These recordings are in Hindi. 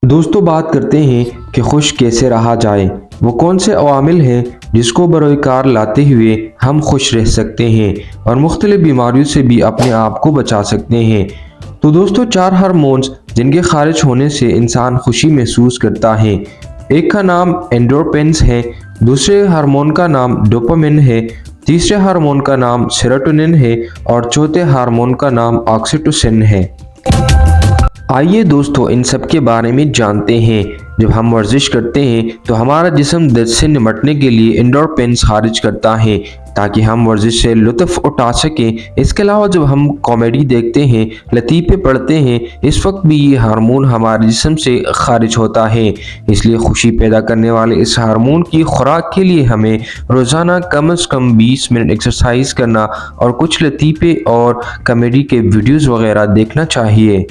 दोस्तों बात करते हैं कि खुश कैसे रहा जाए। वो कौन से अवामिल हैं जिसको बरोकार लाते हुए हम खुश रह सकते हैं और मुख्तलिफ बीमारियों से भी अपने आप को बचा सकते हैं। तो दोस्तों 4 हार्मोन्स जिनके खारिज होने से इंसान खुशी महसूस करता है। एक का नाम एंडोर्फिन्स है, दूसरे हार्मोन का नाम डोपामिन है, तीसरे हार्मोन का नाम सेरोटोनिन है और चौथे हार्मोन का ऑक्सीटोसिन ऑक्सीटोसिन है। आइए दोस्तों इन सब के बारे में जानते हैं। जब हम वर्जिश करते हैं तो हमारा जिस्म दर्द से निपटने के लिए एंडोर्फिन्स खारिज करता है ताकि हम वर्जिश से लुत्फ़ उठा सकें। इसके अलावा जब हम कॉमेडी देखते हैं, लतीफ़े पढ़ते हैं, इस वक्त भी ये हार्मोन हमारे जिस्म से खारिज होता है। इसलिए खुशी पैदा करने वाले इस हार्मोन की खुराक के लिए हमें रोज़ाना कम से कम 20 मिनट एक्सरसाइज करना और कुछ लतीफ़े और कॉमेडी के वीडियोज़ वगैरह देखना चाहिए।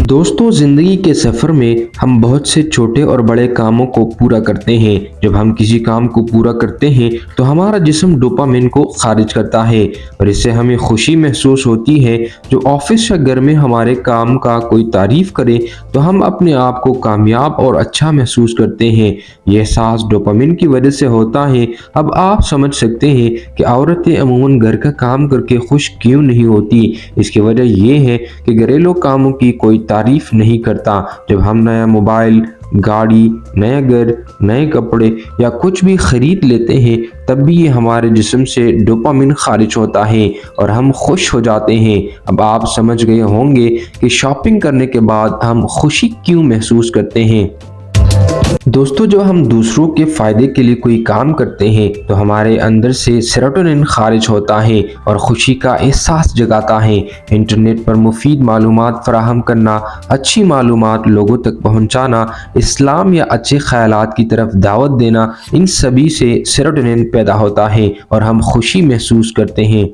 दोस्तों ज़िंदगी के सफ़र में हम बहुत से छोटे और बड़े कामों को पूरा करते हैं। जब हम किसी काम को पूरा करते हैं तो हमारा जिस्म डोपामिन को खारिज करता है और इससे हमें खुशी महसूस होती है। जो ऑफिस या घर में हमारे काम का कोई तारीफ़ करे तो हम अपने आप को कामयाब और अच्छा महसूस करते हैं। यह एहसास डोपामिन की वजह से होता है। अब आप समझ सकते हैं कि औरतें अमूमन घर का काम करके खुश क्यों नहीं होती। इसकी वजह यह है कि घरेलू कामों की कोई तारीफ नहीं करता। जब हम नया मोबाइल, गाड़ी, नया घर, नए कपड़े या कुछ भी खरीद लेते हैं तब भी ये हमारे जिस्म से डोपामिन खारिज होता है और हम खुश हो जाते हैं। अब आप समझ गए होंगे कि शॉपिंग करने के बाद हम खुशी क्यों महसूस करते हैं। दोस्तों जब हम दूसरों के फ़ायदे के लिए कोई काम करते हैं तो हमारे अंदर से सेरोटोनिन खारिज होता है और ख़ुशी का एहसास जगाता है। इंटरनेट पर मुफीद मालूमात फराहम करना, अच्छी मालूमात लोगों तक पहुंचाना, इस्लाम या अच्छे ख़यालात की तरफ दावत देना, इन सभी से सेरोटोनिन पैदा होता है और हम खुशी महसूस करते हैं।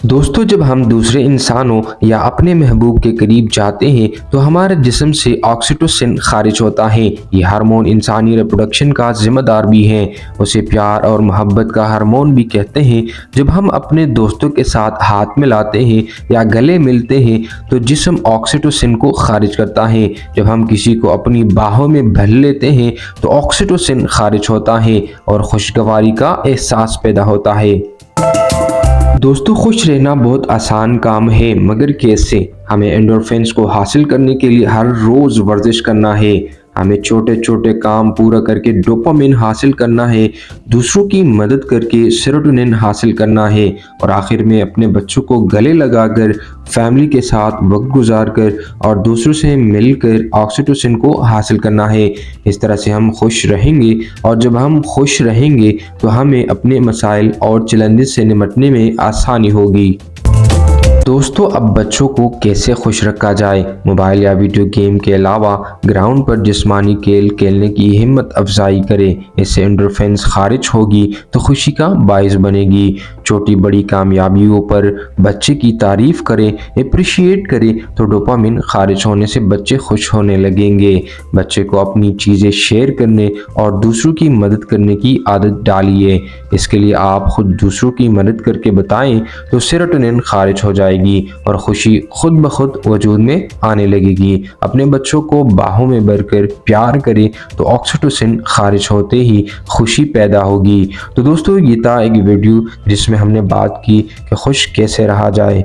दोस्तों जब हम दूसरे इंसानों या अपने महबूब के करीब जाते हैं तो हमारे जिस्म से ऑक्सीटोसिन खारिज होता है। ये हार्मोन इंसानी रिप्रोडक्शन का जिम्मेदार भी है। उसे प्यार और मोहब्बत का हार्मोन भी कहते हैं। जब हम अपने दोस्तों के साथ हाथ मिलाते हैं या गले मिलते हैं तो जिस्म ऑक्सीटोसिन को खारिज करता है। जब हम किसी को अपनी बाहों में भर लेते हैं तो ऑक्सीटोसिन खारिज होता है और खुशगवारी का एहसास पैदा होता है। दोस्तों खुश रहना बहुत आसान काम है, मगर कैसे? हमें एंडोर्फिन्स को हासिल करने के लिए हर रोज़ वर्जिश करना है। हमें छोटे छोटे काम पूरा करके डोपामिन हासिल करना है, दूसरों की मदद करके सेरोटोनिन हासिल करना है और आखिर में अपने बच्चों को गले लगाकर, फैमिली के साथ वक्त गुजार कर और दूसरों से मिलकर ऑक्सीटोसिन को हासिल करना है। इस तरह से हम खुश रहेंगे और जब हम खुश रहेंगे तो हमें अपने मसाइल और चैलेंजेस से निपटने में आसानी होगी। दोस्तों अब बच्चों को कैसे खुश रखा जाए? मोबाइल या वीडियो गेम के अलावा ग्राउंड पर जिस्मानी खेल खेलने की हिम्मत अफजाई करें। इससे एंडोर्फिन्स खारिज होगी तो खुशी का बायस बनेगी। छोटी बड़ी कामयाबियों पर बच्चे की तारीफ करें, अप्रिशिएट करें तो डोपामिन खारिज होने से बच्चे खुश होने लगेंगे। बच्चे को अपनी चीज़ें शेयर करने और दूसरों की मदद करने की आदत डालिए। इसके लिए आप खुद दूसरों की मदद करके बताएं तो सेरोटोनिन खारिज हो जाएगी और खुशी खुद ब खुद वजूद में आने लगेगी। अपने बच्चों को बाहों में भरकर प्यार करें तो ऑक्सीटोसिन खारिज होते ही खुशी पैदा होगी। तो दोस्तों ये था एक वीडियो जिसमें हमने बात की कि खुश कैसे रहा जाए।